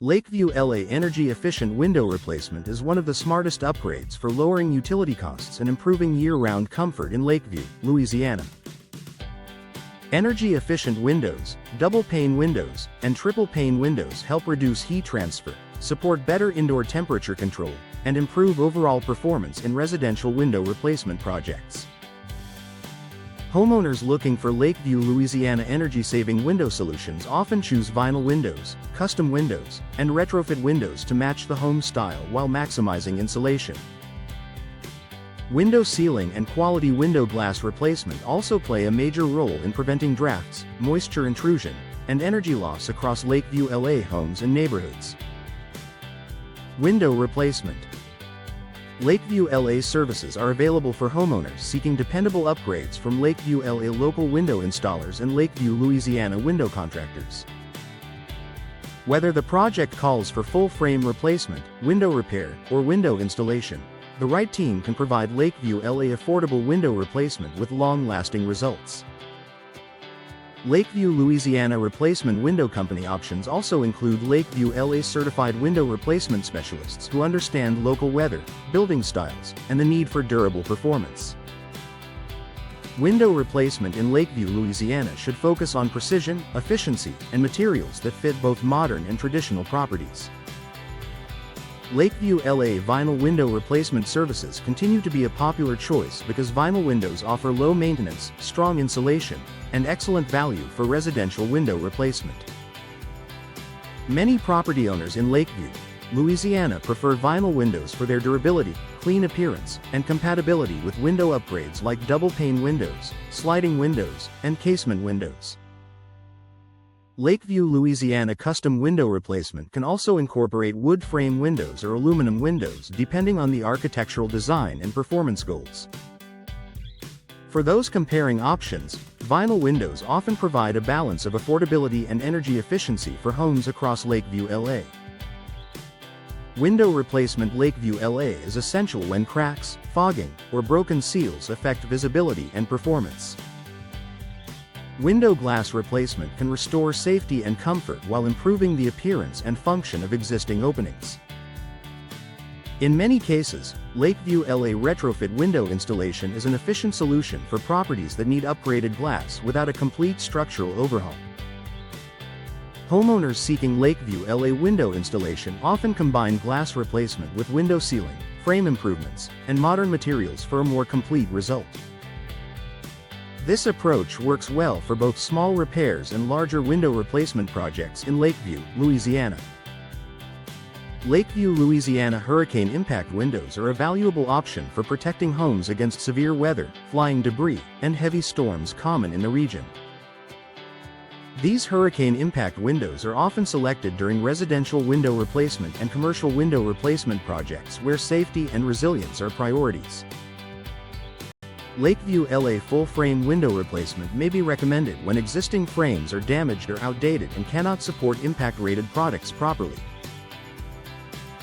Lakeview LA energy-efficient window replacement is one of the smartest upgrades for lowering utility costs and improving year-round comfort in Lakeview, Louisiana. Energy-efficient windows, double-pane windows, and triple-pane windows help reduce heat transfer, support better indoor temperature control, and improve overall performance in residential window replacement projects. Homeowners looking for Lakeview, Louisiana energy-saving window solutions often choose vinyl windows, custom windows, and retrofit windows to match the home style while maximizing insulation. Window sealing and quality window glass replacement also play a major role in preventing drafts, moisture intrusion, and energy loss across Lakeview LA homes and neighborhoods. Window replacement. Lakeview LA services are available for homeowners seeking dependable upgrades from Lakeview LA local window installers and Lakeview, Louisiana window contractors. Whether the project calls for full frame replacement, window repair, or window installation, the right team can provide Lakeview LA affordable window replacement with long-lasting results. Lakeview, Louisiana replacement window company options also include Lakeview LA certified window replacement specialists who understand local weather, building styles, and the need for durable performance. Window replacement in Lakeview, Louisiana should focus on precision, efficiency, and materials that fit both modern and traditional properties. Lakeview LA vinyl window replacement services continue to be a popular choice because vinyl windows offer low maintenance, strong insulation, and excellent value for residential window replacement. Many property owners in Lakeview, Louisiana prefer vinyl windows for their durability, clean appearance, and compatibility with window upgrades like double-pane windows, sliding windows, and casement windows. Lakeview, Louisiana custom window replacement can also incorporate wood frame windows or aluminum windows depending on the architectural design and performance goals. For those comparing options, vinyl windows often provide a balance of affordability and energy efficiency for homes across Lakeview, LA. Window replacement Lakeview, LA is essential when cracks, fogging, or broken seals affect visibility and performance. Window glass replacement can restore safety and comfort while improving the appearance and function of existing openings. In many cases, Lakeview LA retrofit window installation is an efficient solution for properties that need upgraded glass without a complete structural overhaul. Homeowners seeking Lakeview LA window installation often combine glass replacement with window sealing, frame improvements, and modern materials for a more complete result. This approach works well for both small repairs and larger window replacement projects in Lakeview, Louisiana. Lakeview, Louisiana hurricane impact windows are a valuable option for protecting homes against severe weather, flying debris, and heavy storms common in the region. These hurricane impact windows are often selected during residential window replacement and commercial window replacement projects where safety and resilience are priorities. Lakeview LA full-frame window replacement may be recommended when existing frames are damaged or outdated and cannot support impact-rated products properly.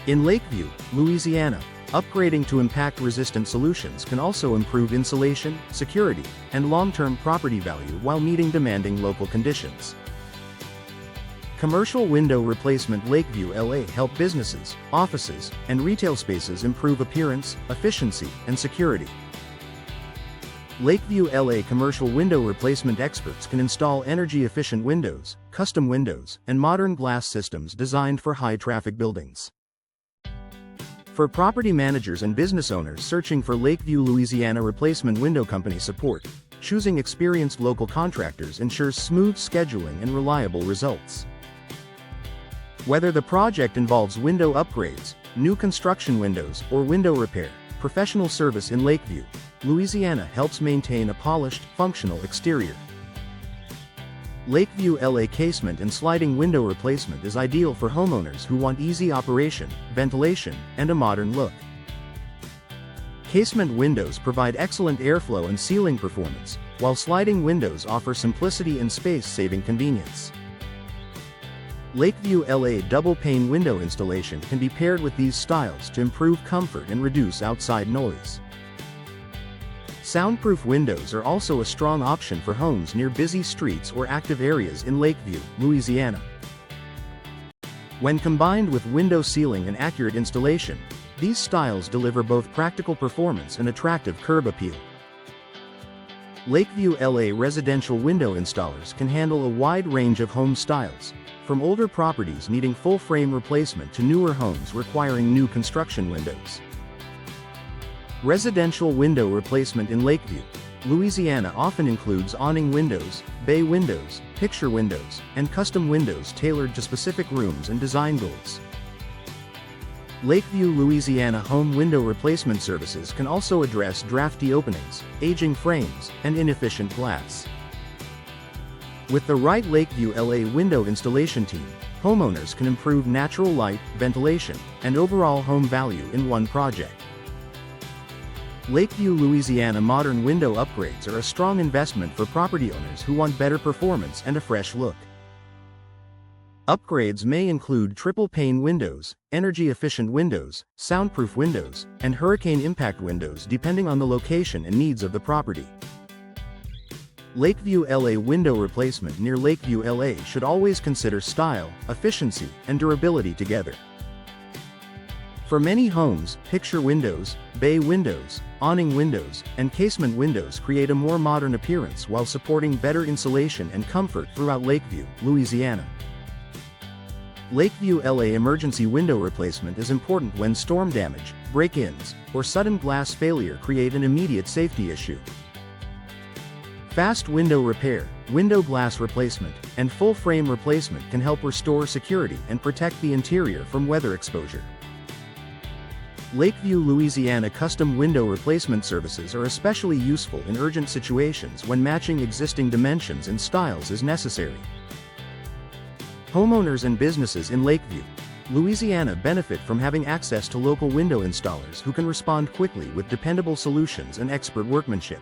In Lakeview, Louisiana, upgrading to impact-resistant solutions can also improve insulation, security, and long-term property value while meeting demanding local conditions. Commercial window replacement Lakeview LA help businesses, offices, and retail spaces improve appearance, efficiency, and security. Lakeview LA commercial window replacement experts can install energy-efficient windows, custom windows, and modern glass systems designed for high-traffic buildings. For property managers and business owners searching for Lakeview, Louisiana replacement window company support, choosing experienced local contractors ensures smooth scheduling and reliable results. Whether the project involves window upgrades, new construction windows, or window repair, professional service in Lakeview, Louisiana helps maintain a polished, functional exterior. Lakeview LA casement and sliding window replacement is ideal for homeowners who want easy operation, ventilation, and a modern look. Casement windows provide excellent airflow and sealing performance, while sliding windows offer simplicity and space-saving convenience. Lakeview LA double-pane window installation can be paired with these styles to improve comfort and reduce outside noise. Soundproof windows are also a strong option for homes near busy streets or active areas in Lakeview, Louisiana. When combined with window sealing and accurate installation, these styles deliver both practical performance and attractive curb appeal. Lakeview LA residential window installers can handle a wide range of home styles, from older properties needing full-frame replacement to newer homes requiring new construction windows. Residential window replacement in Lakeview, Louisiana often includes awning windows, bay windows, picture windows, and custom windows tailored to specific rooms and design goals. Lakeview Louisiana home window replacement services can also address drafty openings, aging frames, and inefficient glass. With the right Lakeview LA window installation team, homeowners can improve natural light, ventilation, and overall home value in one project. Lakeview Louisiana modern window upgrades are a strong investment for property owners who want better performance and a fresh look. Upgrades may include triple-pane windows, energy-efficient windows, soundproof windows, and hurricane impact windows depending on the location and needs of the property. Lakeview LA window replacement near Lakeview LA should always consider style, efficiency, and durability together. For many homes, picture windows, bay windows, awning windows, and casement windows create a more modern appearance while supporting better insulation and comfort throughout Lakeview, Louisiana. Lakeview LA emergency window replacement is important when storm damage, break-ins, or sudden glass failure create an immediate safety issue. Fast window repair, window glass replacement, and full-frame replacement can help restore security and protect the interior from weather exposure. Lakeview Louisiana custom window replacement services are especially useful in urgent situations when matching existing dimensions and styles is necessary. Homeowners and businesses in Lakeview, Louisiana benefit from having access to local window installers who can respond quickly with dependable solutions and expert workmanship.